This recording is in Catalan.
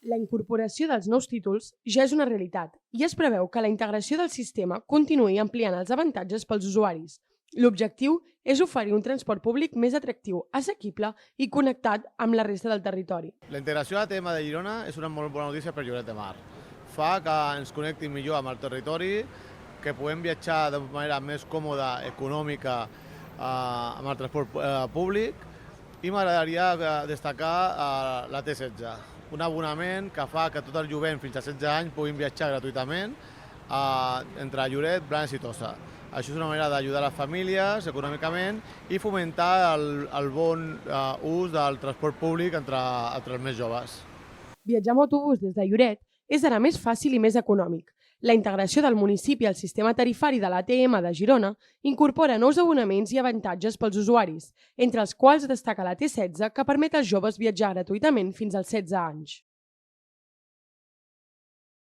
La incorporació dels nous títols ja és una realitat i es preveu que la integració del sistema continuï ampliant els avantatges pels usuaris. L'objectiu és oferir un transport públic més atractiu, assequible i connectat amb la resta del territori. La integració de l'ATM de Girona és una molt bona notícia per Lloret de Mar. Fa que ens connecti millor amb el territori, que puguem viatjar de manera més còmoda, econòmica, amb el transport públic, i m'agradaria destacar la T16, un abonament que fa que tot el jovent fins a 16 anys puguin viatjar gratuïtament entre Lloret, Blanes i Tossa. Això és una manera d'ajudar les famílies econòmicament i fomentar el bon ús del transport públic entre els més joves. Viatjar amb autobús des de Lloret és ara més fàcil i més econòmic. La integració del municipi al sistema tarifari de l'ATM de Girona incorpora nous abonaments i avantatges pels usuaris, entre els quals destaca la T16, que permet als joves viatjar gratuïtament fins als 16 anys.